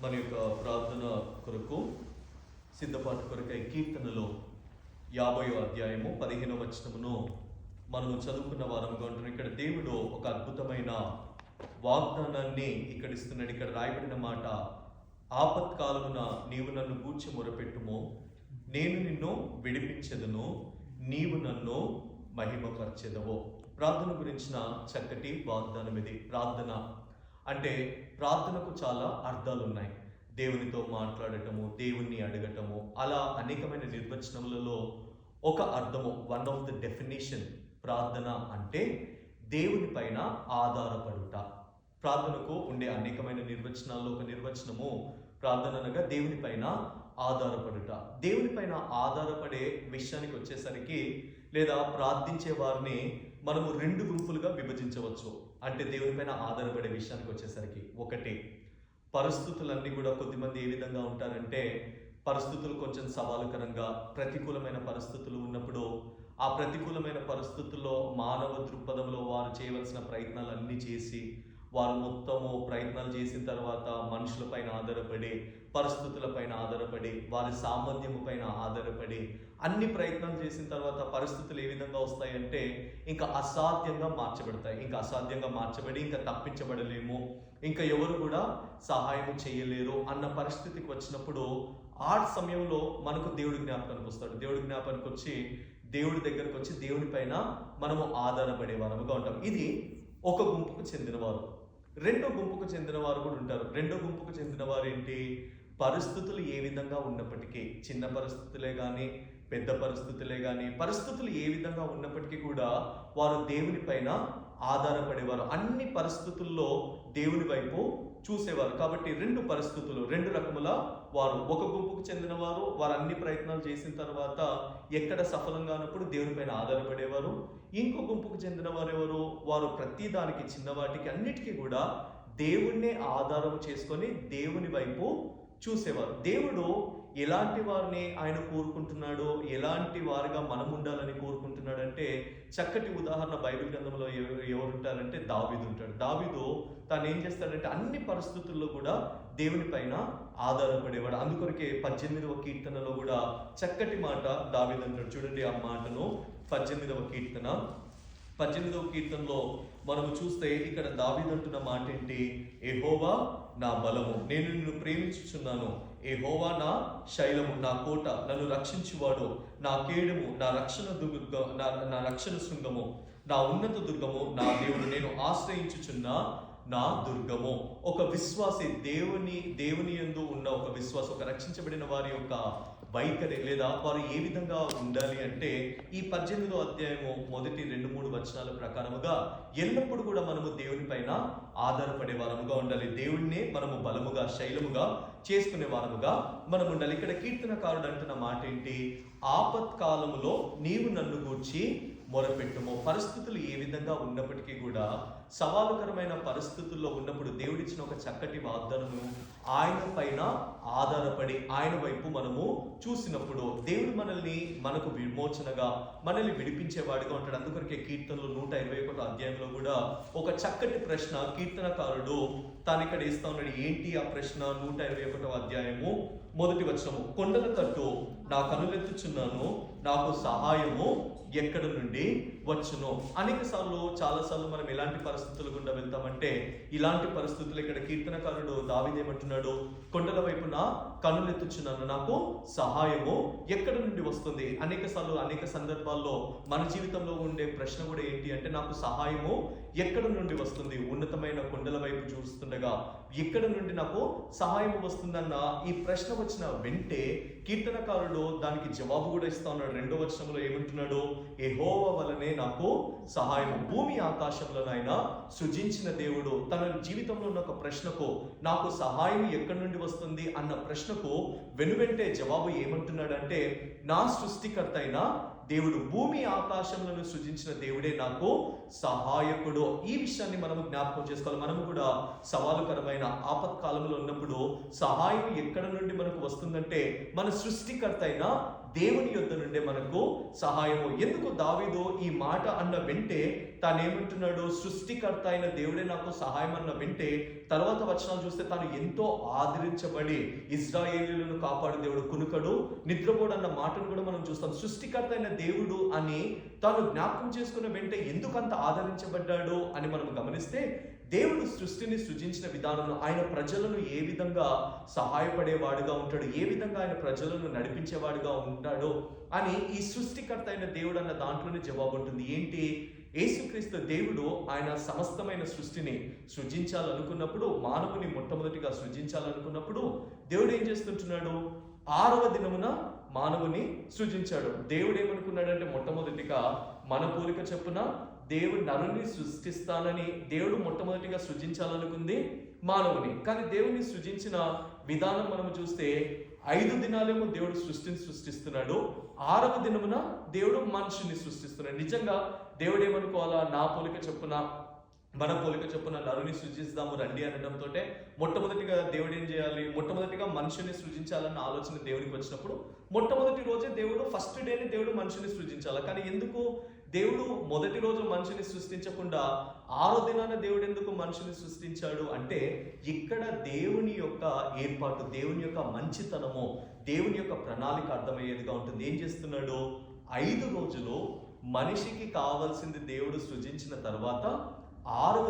మన యొక్క ప్రార్థన కొరకు సిద్ధపాటు కొరకై కీర్తనలో 50వ అధ్యాయము 15వ వచనమును మనము చదువుకున్న వారముగా ఉంటున్నాం. ఇక్కడ దేవుడు ఒక అద్భుతమైన వాగ్దానాన్ని ఇక్కడ ఇస్తున్నాడు. ఇక్కడ రాయబడిన మాట, ఆపత్కాలమున నీవు నన్ను గూర్చి మొరపెట్టుము, నేను నిన్ను విడిపించెదను, నీవు నన్ను మహిమపరచెదవు. ప్రార్థన గురించిన చక్కటి వాగ్దానం ఇది. ప్రార్థన అంటే ప్రార్థనకు చాలా అర్థాలు ఉన్నాయి. దేవునితో మాట్లాడటము, దేవుణ్ణి అడగటము, అలా అనేకమైన నిర్వచనములలో ఒక అర్థము, వన్ ఆఫ్ ద డెఫినేషన్ ప్రార్థన అంటే దేవుని పైన ఆధారపడుట. ప్రార్థనకు ఉండే అనేకమైన నిర్వచనాల్లో ఒక నిర్వచనము ప్రార్థన అనగా దేవుని పైన ఆధారపడుట. దేవుని పైన ఆధారపడే విషయానికి వచ్చేసరికి లేదా ప్రార్థించే వారిని మనము రెండు గుంపులుగా విభజించవచ్చు. అంటే దేవుని పైన ఆధారపడే విషయానికి వచ్చేసరికి, ఒకటి, పరిస్థితులన్నీ కూడా కొద్దిమంది ఏ విధంగా ఉంటారంటే, పరిస్థితులు కొంచెం సవాలుకరంగా ప్రతికూలమైన పరిస్థితులు ఉన్నప్పుడు ఆ ప్రతికూలమైన పరిస్థితుల్లో మానవ దృక్పథంలో వారు చేయవలసిన ప్రయత్నాలన్నీ చేసి, వారు మొత్తము ప్రయత్నాలు చేసిన తర్వాత మనుషులపైన ఆధారపడి, పరిస్థితులపైన ఆధారపడి, వారి సామర్థ్యము పైన ఆధారపడి అన్ని ప్రయత్నాలు చేసిన తర్వాత పరిస్థితులు ఏ విధంగా వస్తాయంటే ఇంకా అసాధ్యంగా మార్చబడతాయి. ఇంకా అసాధ్యంగా మార్చబడి ఇంకా తప్పించబడలేము, ఇంకా ఎవరు కూడా సహాయం చేయలేరు అన్న పరిస్థితికి వచ్చినప్పుడు ఆ సమయంలో మనకు దేవుడి జ్ఞాపకానికి వస్తాడు. దేవుడి జ్ఞాపకానికి వచ్చి దేవుడి దగ్గరకు వచ్చి దేవుని పైన మనము ఆధారపడే వారముగా ఉంటాం. ఇది ఒక గుంపుకు చెందినవారు. రెండో గుంపుకు చెందిన వారు కూడా ఉంటారు. రెండో గుంపుకు చెందిన వారు ఏంటి, పరిస్థితులు ఏ విధంగా ఉన్నప్పటికీ, చిన్న పరిస్థితులే కానీ పెద్ద పరిస్థితులే కానీ, పరిస్థితులు ఏ విధంగా ఉన్నప్పటికీ కూడా వారు దేవుని పైన ఆధారపడేవారు. అన్ని పరిస్థితుల్లో దేవుని వైపు చూసేవారు. కాబట్టి రెండు పరిస్థితులు, రెండు రకముల వారు. ఒక గుంపుకు చెందిన వారు, వారు అన్ని ప్రయత్నాలు చేసిన తర్వాత ఎక్కడ సఫలంగా ఉన్నప్పుడు దేవుని పైన ఆధారపడేవారు. ఇంకో గుంపుకు చెందిన వారు ఎవరు, వారు ప్రతి దానికి, చిన్నవాటికి అన్నిటికీ కూడా దేవుణ్ణే ఆధారం చేసుకొని దేవుని వైపు చూసేవారు. దేవుడు ఎలాంటి వారిని ఆయన కోరుకుంటున్నాడో, ఎలాంటి వారిగా మనం ఉండాలని కోరుకుంటున్నాడు అంటే, చక్కటి ఉదాహరణ బైబిల్ గ్రంథంలో ఎవరు ఉంటారంటే దావీదు ఉంటాడు. దావీదు తాను ఏం చేస్తాడంటే అన్ని పరిస్థితుల్లో కూడా దేవుని పైన ఆధారపడేవాడు. అందుకొరకే 18వ కీర్తనలో కూడా చక్కటి మాట దావీదు అంటాడు. చూడండి ఆ మాటను, 18వ కీర్తన 18వ కీర్తనలో మనము చూస్తే ఇక్కడ దావీదు అంటున్న మాట ఏంటి, యెహోవా నా బలము, నేను నిన్ను ప్రేమించుచున్నాను, యెహోవా నా శైలము, నా కోట, నన్ను రక్షించువాడు, నా కేడము, నా రక్షణ శృంగము, నా ఉన్నత దుర్గము, నా దేవుడు, నేను ఆశ్రయించుచున్న నా దుర్గము. ఒక విశ్వాసి, దేవుని యందు ఉన్న ఒక విశ్వాసం, ఒక రక్షించబడిన వారి యొక్క వైఖరి లేదా వారు ఏ విధంగా ఉండాలి అంటే, ఈ 18వ అధ్యాయము మొదటి 2-3 వచనాల ప్రకారముగా ఎల్లప్పుడూ కూడా మనము దేవుని పైన ఆధారపడే వారముగా ఉండాలి. దేవుణ్ణే మనము బలముగా, శైలముగా చేసుకునే వారముగా మనం ఉండాలి. ఇక్కడ కీర్తనకారుడు అంటున్న మాట ఏంటి, ఆపత్కాలములో నీవు నన్ను గూర్చి మొరపెట్టుము. పరిస్థితులు ఏ విధంగా ఉన్నప్పటికీ కూడా, సవాలుకరమైన పరిస్థితుల్లో ఉన్నప్పుడు దేవుడిచ్చిన ఒక చక్కటి వాగ్దానము, ఆయన పైన ఆధారపడి ఆయన వైపు మనము చూసినప్పుడు దేవుడు మనకు విమోచనగా, మనల్ని విడిపించేవాడిగా ఉంటాడు. అందుకొరకే కీర్తనలు 121వ అధ్యాయంలో కూడా ఒక చక్కటి ప్రశ్న కీర్తనకారుడు తాను ఇక్కడ ఇస్తా ఉన్నాడు. ఏంటి ఆ ప్రశ్న? 121వ అధ్యాయము మొదటి వచనము, కొండల తట్టు నా కనులెత్తుచున్నాను, నాకు సహాయము ఎక్కడ నుండి వచ్చును. చాలాసార్లు మనం ఎలాంటి పరిస్థితులు గుండా వెళ్తామంటే, ఇలాంటి పరిస్థితులు ఇక్కడ కీర్తనకారుడు దావీదు ఏమంటున్నాడు, కొండల వైపున కనులెత్తుచున్నాను, నాకు సహాయము ఎక్కడ నుండి వస్తుంది. అనేక సందర్భాల్లో మన జీవితంలో ఉండే ప్రశ్న కూడా ఏంటి అంటే, నాకు సహాయము ఎక్కడ నుండి వస్తుంది? ఉన్నతమైన కొండల వైపు చూస్తుండగా ఎక్కడ నుండి నాకు సహాయం వస్తుందన్న ఈ ప్రశ్న వచ్చిన వెంటే కీర్తనకారుడు దానికి జవాబు కూడా ఇస్తా ఉన్నాడు. 2వ వచనంలో ఏమంటున్నాడు, యెహోవా వలనే నాకు సహాయం. భూమి ఆకాశంలోనైనా సృజించిన దేవుడు తన జీవితంలో ఉన్న ఒక ప్రశ్నకు, నాకు సహాయం ఎక్కడి నుండి వస్తుంది అన్న ప్రశ్నకు వెనువెంటే జవాబు ఏమంటున్నాడంటే, నా సృష్టికర్త అయిన దేవుడు, భూమి ఆకాశములను సృజించిన దేవుడే నాకు సహాయకుడు. ఈ విషయాన్ని మనము జ్ఞాపకం చేసుకోవాలి. మనము కూడా సవాలుకరమైన ఆపత్కాలంలో ఉన్నప్పుడు సహాయం ఎక్కడ నుండి మనకు వస్తుందంటే, మన సృష్టికర్త అయిన దేవుని యొద్ద నుండే మనకు సహాయము. ఎందుకు దావీదు ఈ మాట అన్న వెంటే తానేమంటున్నాడు? సృష్టికర్త అయిన దేవుడే నాకు సహాయం అన్న వెంటే తర్వాత వచనాలు చూస్తే తాను ఎంతో ఆదరించబడి ఇజ్రాయేలీయులను కాపాడు దేవుడు, కునుకడు నిద్రపోడు అన్న మాటను కూడా మనం చూస్తాం. సృష్టికర్త అయిన దేవుడు అని తాను జ్ఞాపకం చేసుకున్న వెంటే ఎందుకంత ఆదరించబడ్డాడు అని మనం గమనిస్తే, దేవుడు సృష్టిని సృజించిన విధానంలో ఆయన ప్రజలను ఏ విధంగా సహాయపడేవాడుగా ఉంటాడు, ఏ విధంగా ఆయన ప్రజలను నడిపించేవాడుగా ఉంటాడో అని ఈ సృష్టికర్త అయిన దేవుడు అన్న దాంట్లోనే జవాబు ఉంటుంది. ఏంటి? యేసుక్రీస్తు దేవుడు ఆయన సమస్తమైన సృష్టిని సృజించాలనుకున్నప్పుడు, మానవుని మొట్టమొదటిగా సృజించాలనుకున్నప్పుడు దేవుడు ఏం చేస్తుంటున్నాడు? 6వ దినమున మానవుని సృజించాడు. దేవుడు ఏమనుకున్నాడంటే, మొట్టమొదటిగా మన పోలిక చొప్పున దేవుడు నరుని సృష్టిస్తానని దేవుడు మొట్టమొదటిగా సృజించాలనుకుంది మానవుని. కానీ దేవుని సృజించిన విధానం మనం చూస్తే 5 దినాలేమో దేవుడు సృష్టిని సృష్టిస్తున్నాడు, 6వ దినమున దేవుడు మనిషిని సృష్టిస్తున్నాడు. నిజంగా దేవుడు ఏమనుకోవాలా? నా పోలిక చొప్పున మన పోలిక చొప్పున నరుని సృజిస్తాము రండి అనడంతో మొట్టమొదటిగా దేవుడు ఏం చేయాలి? మొట్టమొదటిగా మనుషుని సృజించాలన్న ఆలోచన దేవుడికి వచ్చినప్పుడు మొట్టమొదటి రోజే దేవుడు, ఫస్ట్ డేని దేవుడు మనుషుని సృజించాలి. కానీ ఎందుకు దేవుడు మొదటి రోజు మనిషిని సృష్టించకుండా 6వ దినాన దేవుడు ఎందుకు మనిషిని సృష్టించాడు అంటే, ఇక్కడ దేవుని యొక్క ఏర్పాటు, దేవుని యొక్క మంచితనము, దేవుని యొక్క ప్రణాళిక అర్థమయ్యేదిగా ఉంటుంది. ఏం చేస్తున్నాడు? 5 రోజులు మనిషికి కావాల్సింది దేవుడు సృజించిన తర్వాత 6వ